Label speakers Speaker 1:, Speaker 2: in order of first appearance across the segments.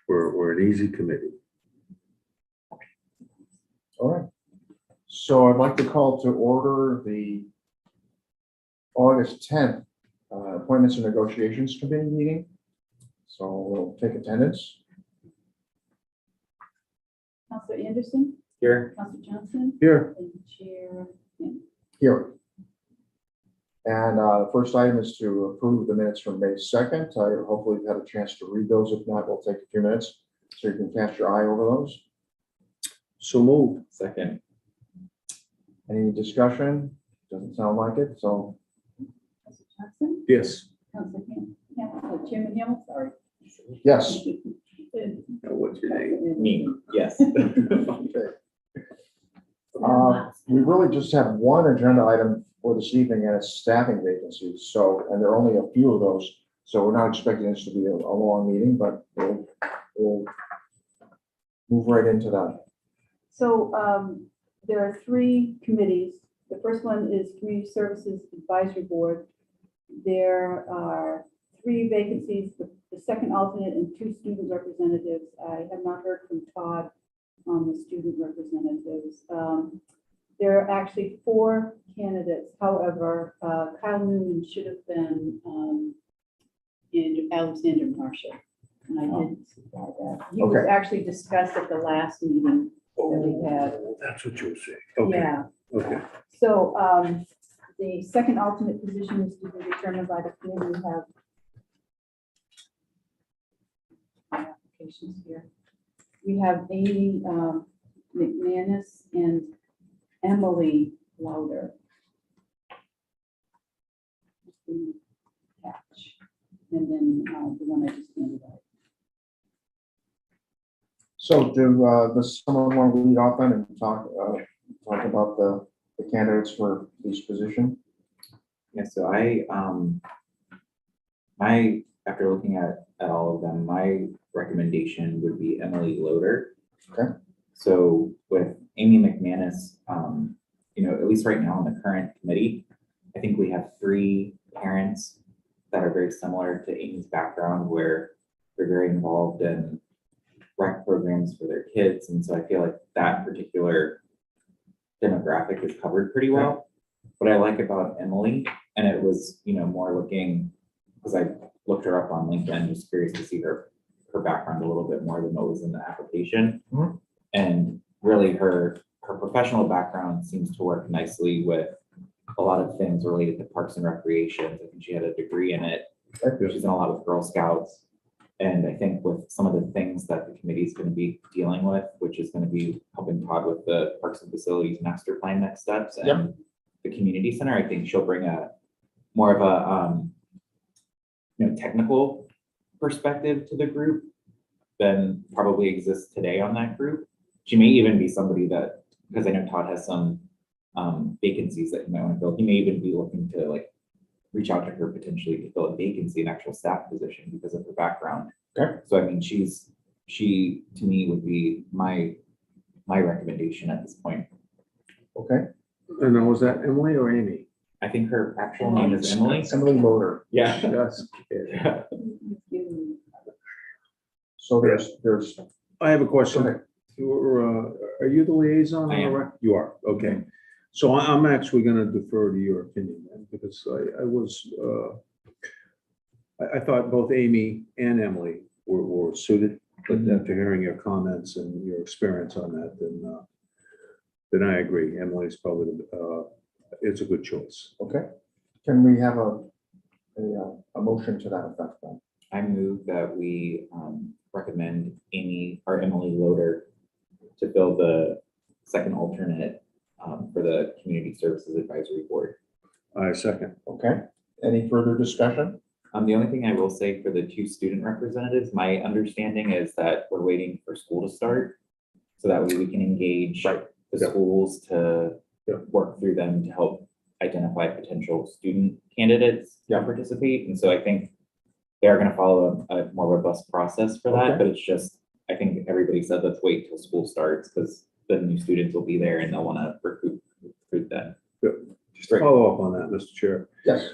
Speaker 1: We're an easy committee.
Speaker 2: All right. So I'd like to call to order the August 10th Appointments and Negotiations Committee meeting. So we'll take attendance.
Speaker 3: Counselor Anderson,
Speaker 4: Here.
Speaker 3: Counselor Johnson,
Speaker 1: Here,
Speaker 3: and Chair Kim.
Speaker 2: Here. And the first item is to approve the minutes from May 2nd. Hopefully you've had a chance to read those. If not, we'll take a few minutes so you can cast your eye over those.
Speaker 1: so move.
Speaker 4: Second.
Speaker 2: Any discussion? Doesn't sound like it. So
Speaker 3: Counselor Johnson,
Speaker 1: Yes.
Speaker 3: Counselor Chairman Hamel, sorry.
Speaker 2: yes.
Speaker 1: What's your name?
Speaker 4: Me. Yes.
Speaker 2: Okay. We really just have one agenda item for this evening, and it's staffing vacancies. So, and there are only a few of those. So we're not expecting this to be a long meeting, but we'll move right into that.
Speaker 3: So there are three committees. The first one is Community Services Advisory Board. There are three vacancies, the second alternate and two student representatives. I have not heard from Todd on the student representatives. There are actually four candidates. However, Kyle Newman should have been and Alexander Marshall. And I did supply that. He was
Speaker 2: Okay.
Speaker 3: actually discussed at the last meeting that we had.
Speaker 1: Oh, that's what you were saying. Okay,
Speaker 3: Yeah,
Speaker 1: okay.
Speaker 3: so the second alternate position is to be determined by the committee. We have applications here. We have Amy McManus and Emily Lauder. And then the one I just handed out.
Speaker 2: So does someone want to lead off then and talk about the candidates for each position?
Speaker 4: Yeah, so after looking at all of them, my recommendation would be Emily Loader.
Speaker 2: Okay.
Speaker 4: So with Amy McManus, at least right now in the current committee, I think we have three parents that are very similar to Amy's background, where they're very involved in rec programs for their kids. And so I feel like that particular demographic is covered pretty well. What I like about Emily, and it was, more looking, because I looked her up on LinkedIn, just curious to see her background a little bit more than what was in the application.
Speaker 2: Mhm.
Speaker 4: And really her professional background seems to work nicely with a lot of things related to parks and recreation. I think she had a degree in it. She's done a lot with Girl Scouts. And I think with some of the things that the committee is going to be dealing with, which is going to be helping Todd with the Parks and Facilities Master Plan next steps and the community center, I think she'll bring a more of a technical perspective to the group than probably exists today on that group. She may even be somebody that, because I know Todd has some vacancies that he might want to fill, he may even be looking to reach out to her potentially to fill a vacancy, an actual staff position because of her background.
Speaker 2: Okay.
Speaker 4: So I mean, she to me would be my recommendation at this point.
Speaker 2: Okay.
Speaker 1: And now, was that Emily or Amy?
Speaker 4: I think her actual name is Emily.
Speaker 2: Emily Loader.
Speaker 4: Yeah.
Speaker 1: Yes. Okay.
Speaker 2: So there's.
Speaker 1: I have a
Speaker 2: Go
Speaker 1: question.
Speaker 2: ahead.
Speaker 1: Are you the liaison?
Speaker 4: I am.
Speaker 1: You are, okay. So I'm actually gonna defer to your opinion then, because I thought both Amy and Emily were suited, but after hearing your comments and your experience on that, then I agree. Emily's probably, it's a good choice.
Speaker 2: Okay. Can we have a motion to that effect then?
Speaker 4: I move that we recommend Emily Loader to fill the second alternate for the Community Services Advisory Board.
Speaker 1: I second.
Speaker 2: Okay. Any further discussion?
Speaker 4: The only thing I will say for the two student representatives, my understanding is that we're waiting for school to start, so that way we can engage the
Speaker 1: Yep.
Speaker 4: schools to work through them to help identify potential student candidates to participate. And so I think they are going to follow a more robust process for that,
Speaker 2: Okay.
Speaker 4: but it's just, I think everybody said, let's wait till school starts because the new students will be there and they'll want to recruit them.
Speaker 1: Just to follow up on that, Mr. Chair.
Speaker 2: Yes.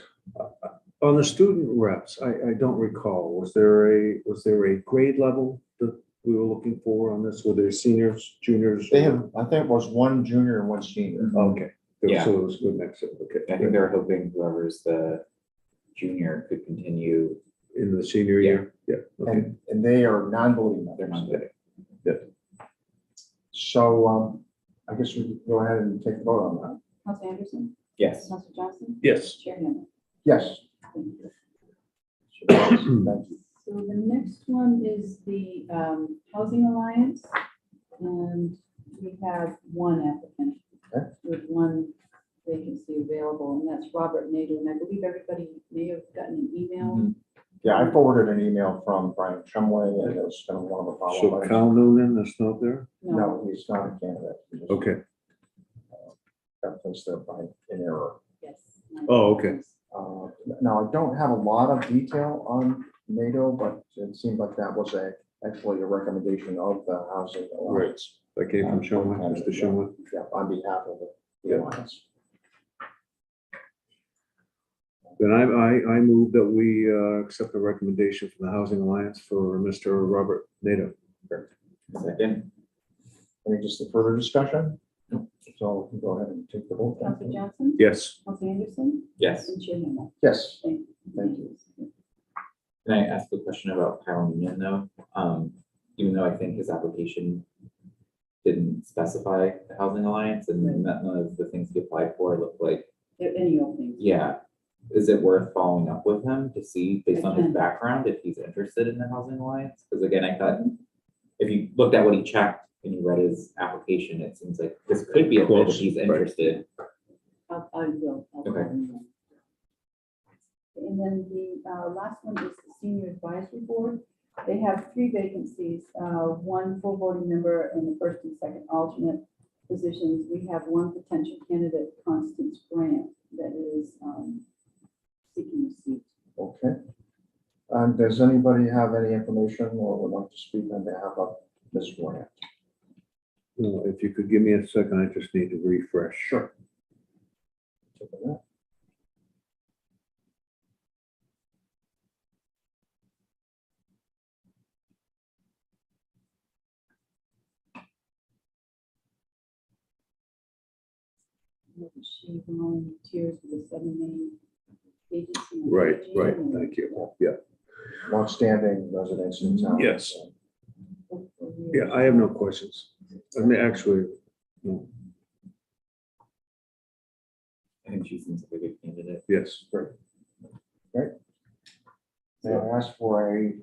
Speaker 1: On the student reps, I don't recall, was there a grade level that we were looking for on this? Were there seniors, juniors?
Speaker 2: They have, I think it was one junior and one senior.
Speaker 1: Okay.
Speaker 4: Yeah.
Speaker 1: So it was a good mix, okay.
Speaker 4: I think they're hoping whoever's the junior could continue.
Speaker 1: In the senior year? Yeah, okay.
Speaker 2: And they are non-voting
Speaker 4: They're
Speaker 2: members.
Speaker 4: not good.
Speaker 2: So, I guess we could go ahead and take the vote on that.
Speaker 3: Counselor Anderson,
Speaker 4: Yes.
Speaker 3: Counselor Johnson,
Speaker 1: Yes.
Speaker 3: Chair Hamel.
Speaker 2: Yes.
Speaker 3: Thank you.
Speaker 2: Thank you.
Speaker 3: So the next one is the Housing Alliance, and we have one applicant
Speaker 2: Okay.
Speaker 3: with one vacancy available, and that's Robert Nadeau, and I believe everybody may have gotten an email.
Speaker 4: Mhm.
Speaker 2: Yeah, I forwarded an email from Brian Chumway, and it was kind of one of the
Speaker 1: So
Speaker 2: follow-ups.
Speaker 1: Cal Noonan is not there?
Speaker 2: No, he's not a candidate. He just
Speaker 1: Okay,
Speaker 2: got placed there by an error.
Speaker 3: Yes.
Speaker 1: Oh, okay.
Speaker 2: Now, I don't have a lot of detail on NATO, but it seemed like that was actually a recommendation of the Housing Alliance.
Speaker 1: that came from Sherman, Mr. Sherman.
Speaker 2: Yeah, on behalf of the
Speaker 1: Yeah.
Speaker 2: Alliance.
Speaker 1: Then I move that we accept the recommendation from the Housing Alliance for Mr. Robert Nato.
Speaker 4: Second.
Speaker 2: Any just further discussion? So we can go ahead and take the vote.
Speaker 3: Counselor Johnson,
Speaker 1: Yes.
Speaker 3: Counselor Anderson,
Speaker 4: Yes.
Speaker 3: and Chair Hamel.
Speaker 2: Yes,
Speaker 3: Thank you.
Speaker 2: Thank you.
Speaker 4: Can I ask a question about Kyle Noonan though? Even though I think his application didn't specify the Housing Alliance and then none of the things he applied for looked like,
Speaker 3: There any openings?
Speaker 4: yeah. Is it worth following up with him to see based on his
Speaker 3: Okay.
Speaker 4: background if he's interested in the Housing Alliance? Because again, I thought if you looked at what he checked and you read his application, it seems like this could be a fit if
Speaker 1: Close,
Speaker 4: he's
Speaker 1: right.
Speaker 4: interested.
Speaker 3: I will. I'll
Speaker 4: Okay.
Speaker 3: let him know. And then the last one is the Senior Advisory Board. They have 3 vacancies, one full voting member and the first and second alternate positions. We have one potential candidate, Constance Grant, that is seeking a seat.
Speaker 2: okay. Does anybody have any information or would like to speak on behalf of Ms. Grant?
Speaker 1: No, if you could give me a second, I just need to refresh.
Speaker 2: Sure. Take a minute.
Speaker 3: She volunteers with the 7 agency. on
Speaker 1: Right,
Speaker 3: Aging
Speaker 1: right,
Speaker 3: and
Speaker 1: thank you. Yeah,
Speaker 2: Longstanding residents in town.
Speaker 1: Yes.
Speaker 3: worked for years.
Speaker 1: yeah, I have no questions. I mean, actually, no,
Speaker 4: I think she seems like a good candidate.
Speaker 1: yes.
Speaker 2: Great. May I ask for a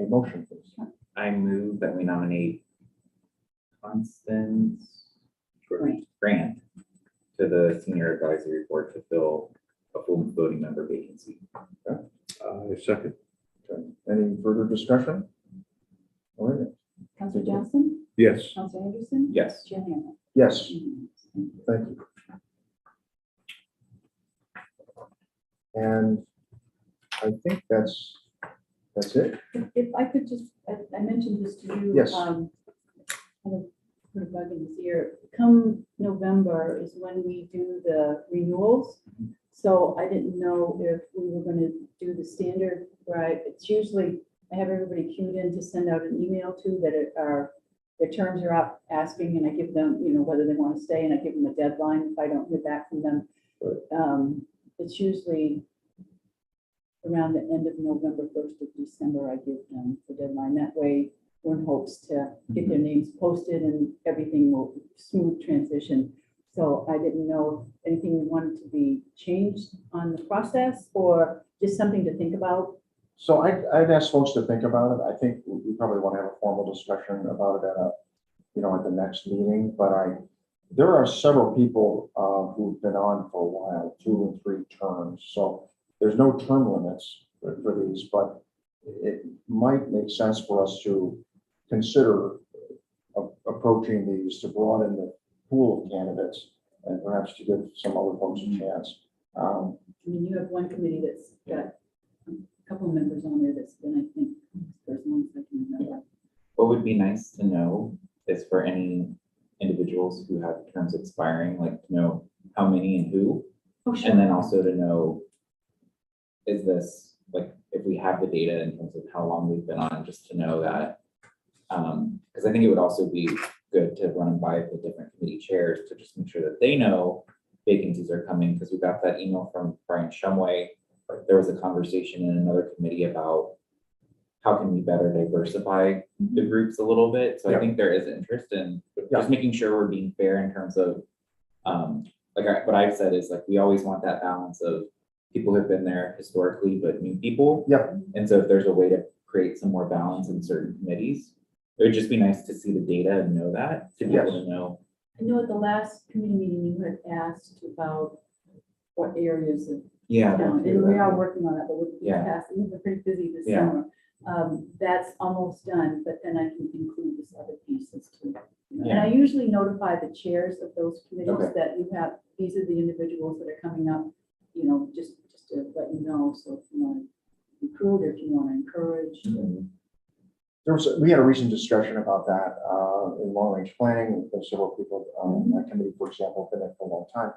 Speaker 2: motion, please?
Speaker 4: I move that we nominate Constance
Speaker 3: Grant.
Speaker 4: Grant to the Senior Advisory Board to fill a full voting member vacancy.
Speaker 1: Second.
Speaker 2: Okay. Any further discussion? All right.
Speaker 3: Counselor Johnson,
Speaker 1: Yes.
Speaker 3: Counselor Anderson.
Speaker 4: Yes.
Speaker 3: Chair Hamel.
Speaker 2: Yes, thank you. And I think that's it.
Speaker 3: If I could just, I mentioned this to you.
Speaker 2: Yes.
Speaker 3: Kind of put a bug in his ear. Come November is when we do the renewals. So I didn't know if we were going to do the standard, right? It's usually, I have everybody queued in to send out an email to that their terms are up, asking, and I give them, whether they want to stay, and I give them a deadline if I don't hear back from them. It's usually around the end of November, 1st of December, I give them the deadline. That way, we're in hopes to get their names posted and everything will smooth transition. So I didn't know if anything wanted to be changed on the process or just something to think about.
Speaker 2: So I'd ask folks to think about it. I think we probably want to have a formal discussion about it at the next meeting, but there are several people who've been on for a while, 2 and 3 terms. So there's no term limits for these, but it might make sense for us to consider approaching these to broaden the pool of candidates and perhaps to give some other folks a chance.
Speaker 3: I mean, you have one committee that's got a couple of members on there that's been, I think, for as long as I can remember.
Speaker 4: What would be nice to know is for any individuals who have terms expiring, like to know how many and who,
Speaker 3: Oh,
Speaker 4: and then also to know is this, like, if we have the data in terms of how long we've been on, just to know that. Because I think it would also be good to run by the different committee chairs to just make sure that they know vacancies are coming, because we got that email from Brian Shumway. There was a conversation in another committee about how can we better diversify the groups a little bit. So I
Speaker 2: Yeah.
Speaker 4: think there is interest in
Speaker 2: Yeah.
Speaker 4: just making sure we're being fair in terms of, what I've said is like, we always want that balance of people who've been there historically, but new people.
Speaker 2: Yep.
Speaker 4: And so if there's a way to create some more balance in certain committees, it would just be nice to see the data and know that, to be able to know.
Speaker 3: I know at the last committee meeting, you had asked about what areas of
Speaker 4: Yeah.
Speaker 3: town, and we are working on that, but we've
Speaker 4: Yeah.
Speaker 3: we've been pretty busy this
Speaker 4: Yeah.
Speaker 3: summer. That's almost done, but then I can include this other pieces too. And I usually notify the chairs of those committees
Speaker 4: Okay.
Speaker 3: that you have, these are the individuals that are coming up, just to let you know, so if you want to recruit, or if you want to encourage.
Speaker 4: Mhm.
Speaker 2: We had a recent discussion about that in long-range planning. There's several people on that committee, for example, been there for a long time.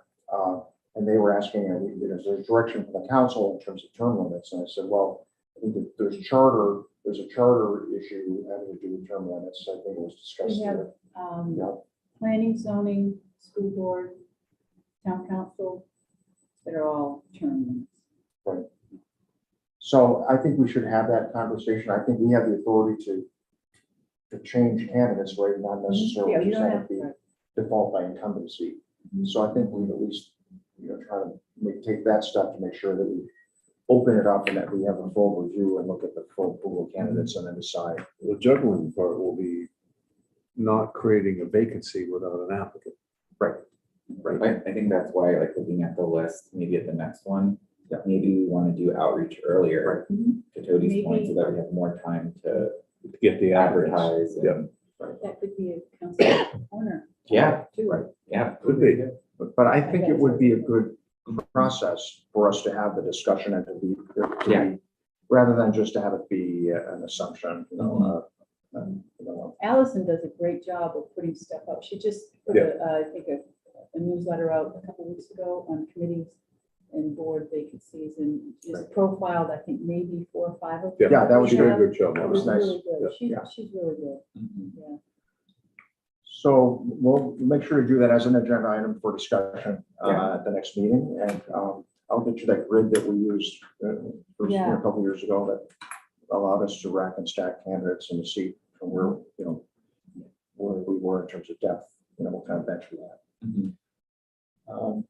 Speaker 2: And they were asking, is there a direction from the council in terms of term limits? And I said, well, I think that there's a charter issue having to do with term limits. I think it was discussed
Speaker 3: We have,
Speaker 2: here. Yeah.
Speaker 3: planning, zoning, school board, town council, that are all term limits.
Speaker 2: So I think we should have that conversation. I think we have the authority to change candidates, right? Not
Speaker 3: Yeah,
Speaker 2: necessarily
Speaker 3: you
Speaker 2: just
Speaker 3: don't
Speaker 2: have
Speaker 3: have
Speaker 2: it be
Speaker 3: to.
Speaker 2: default by incumbency.
Speaker 3: Mhm.
Speaker 2: So I think we at least, try to take that step to make sure that we open it up and that we have a full review and look at the full pool of candidates and then decide.
Speaker 1: The juggling part will be not creating a vacancy without an applicant.
Speaker 2: Right.
Speaker 4: I think that's why, like, looking at the list, maybe at the next one,
Speaker 2: Yeah.
Speaker 4: maybe we want to do outreach earlier,
Speaker 3: Mhm.
Speaker 4: to Cody's point,
Speaker 3: Maybe.
Speaker 4: so that we have more time to
Speaker 1: To get the applicants.
Speaker 4: advertise. And,
Speaker 1: Yeah.
Speaker 3: That could be a council corner.
Speaker 4: Yeah.
Speaker 3: Too.
Speaker 2: Right.
Speaker 4: Yeah.
Speaker 1: Could be.
Speaker 2: But I think it would be a good process for us to have the discussion and to be,
Speaker 4: Yeah.
Speaker 2: rather than just to have it be an assumption,
Speaker 3: Allison does a great job of putting stuff up. She just put I think a newsletter out a couple weeks ago on committees and board vacancies, and just profiled, I think, maybe 4 or 5 of them.
Speaker 2: Yeah, that was
Speaker 1: She did a
Speaker 3: Yeah.
Speaker 1: good job
Speaker 3: It
Speaker 1: on
Speaker 3: was
Speaker 1: that.
Speaker 2: nice.
Speaker 3: really good.
Speaker 1: Yeah.
Speaker 3: She's really good,
Speaker 4: Mhm.
Speaker 3: yeah.
Speaker 2: So we'll make sure to do that as an agenda item for discussion at the next meeting. And I'll get you that grid that we used a couple years ago that allowed us to rack and stack candidates and to see from where, where we were in terms of depth, what kind of bench we had.
Speaker 4: Mhm.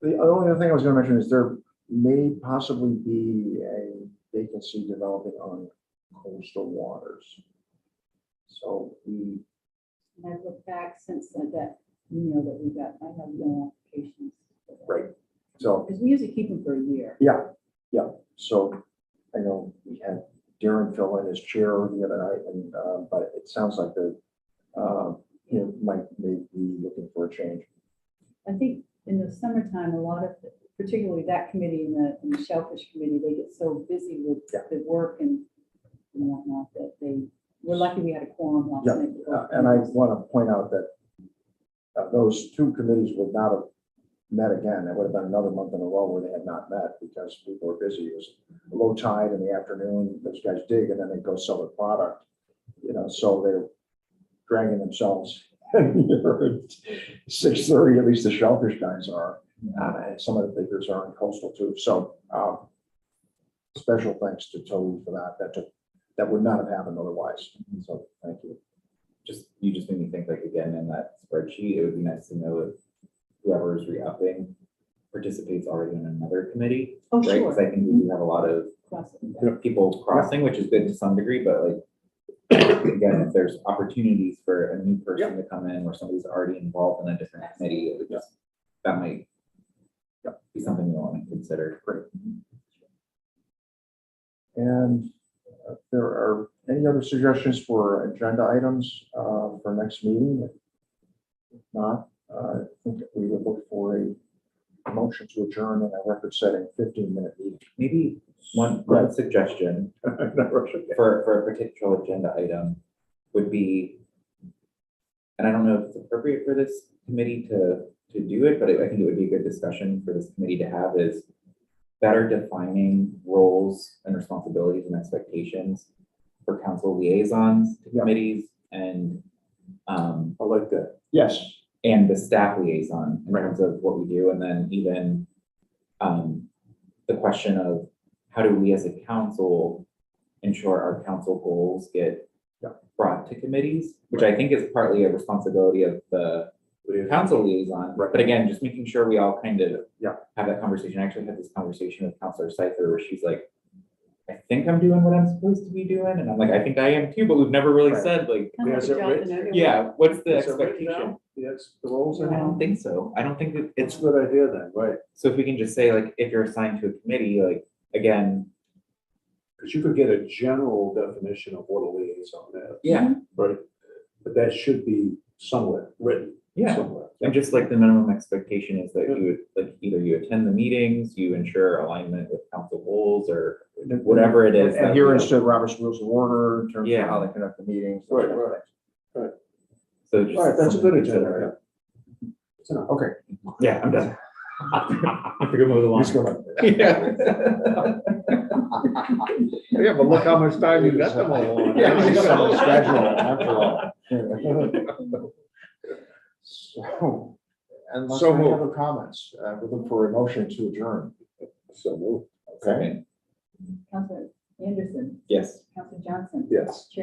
Speaker 2: The only other thing I was going to mention is there may possibly be a vacancy developing on coastal waters. So
Speaker 3: And I've looked back since that email that we got, I have no applications.
Speaker 2: Right. So,
Speaker 3: Because we usually keep them for a year.
Speaker 2: yeah. So I know we had Darren fill in as chair the other night, and but it sounds like might be looking for a change.
Speaker 3: I think in the summertime, a lot of, particularly that committee and the Shellfish Committee, they get so busy with the work and whatnot that we're lucky we had a quorum last
Speaker 2: Yeah,
Speaker 3: night.
Speaker 2: and I want to point out that those two committees would not have met again. It would have been another month in a row where they had not met because people were busy. It was low tide in the afternoon. Those guys dig and then they go sell their product. So they're dragging themselves. At 6:30, at least the Shellfish guys are, and some of the figures are in coastal too. So special thanks to Toby for that. That would not have happened otherwise. So thank you.
Speaker 4: You just made me think, like, again, in that spreadsheet, it would be nice to know if whoever is re-upping participates already in another committee,
Speaker 3: Oh,
Speaker 4: right? Because
Speaker 3: sure.
Speaker 4: I think we do have a lot of
Speaker 3: Crossing.
Speaker 4: people crossing, which is good to some degree, but like, again, if there's opportunities for a new person to come in, or somebody's already involved in a different committee, it would just, that might be something we want to consider.
Speaker 2: Great. And if there are any other suggestions for agenda items for next meeting? If not, I think we would look for a motion to adjourn in a record-setting 15-minute meeting.
Speaker 4: Maybe one suggestion for a particular agenda item would be, and I don't know if it's appropriate for this committee to do it, but I think it would be a good discussion for this committee to have, is better defining roles and responsibilities and expectations for council liaisons to
Speaker 2: Yeah.
Speaker 4: committees and,
Speaker 1: I like that.
Speaker 2: Yes,
Speaker 4: and the staff liaison in
Speaker 2: Right.
Speaker 4: terms of what we do, and then even the question of how do we as a council ensure our council goals get
Speaker 2: Yeah.
Speaker 4: brought to committees, which I think is partly a responsibility of the council liaison.
Speaker 2: Right.
Speaker 4: But again, just making sure we all kind of
Speaker 2: Yeah.
Speaker 4: have that conversation. I actually had this conversation with Counselor Cypher where she's like, I think I'm doing what I'm supposed to be doing, and I'm like, I think I am too, but we've never really
Speaker 2: Right.
Speaker 4: said like,
Speaker 3: Kind of
Speaker 1: Is
Speaker 3: like
Speaker 1: it
Speaker 3: Jonathan
Speaker 1: written?
Speaker 3: Edwards.
Speaker 4: yeah, what's the
Speaker 1: Is it written
Speaker 4: expectation?
Speaker 1: down? Yes, the roles
Speaker 4: I
Speaker 1: in it?
Speaker 4: don't think so. I don't think that
Speaker 1: It's
Speaker 4: it's,
Speaker 1: a good idea then, right?
Speaker 4: so if we can just say like, if you're assigned to a committee, like, again,
Speaker 1: Because you could get a general definition of what a liaison is.
Speaker 4: yeah,
Speaker 1: Right, but that should be somewhere written.
Speaker 4: yeah.
Speaker 1: Somewhere.
Speaker 4: And just like the minimum expectation is that you would, like, either you attend the meetings, you ensure alignment with council goals, or whatever it is. that we-
Speaker 2: adherence to Robert's Rules of Order in terms of
Speaker 4: Yeah.
Speaker 2: how they conduct the meetings. those
Speaker 1: Right,
Speaker 2: kind of
Speaker 1: right.
Speaker 2: things.
Speaker 4: So just.
Speaker 1: All right, that's a
Speaker 4: something
Speaker 1: good
Speaker 4: to consider.
Speaker 1: agenda. It's enough.
Speaker 2: Okay.
Speaker 4: Yeah, I'm done. I think move along.
Speaker 2: Let's go.
Speaker 4: Yeah.
Speaker 1: Yeah, but look how much time you got them all on.
Speaker 4: Yeah,
Speaker 2: It's
Speaker 4: you got
Speaker 2: on the
Speaker 4: all-
Speaker 2: schedule, after all. So, unless
Speaker 1: So
Speaker 2: any
Speaker 1: moved.
Speaker 2: other comments, we look for a motion to adjourn.
Speaker 1: So move.
Speaker 2: Okay.
Speaker 3: Counselor Anderson,
Speaker 4: Yes.
Speaker 3: Counselor Johnson,
Speaker 1: Yes.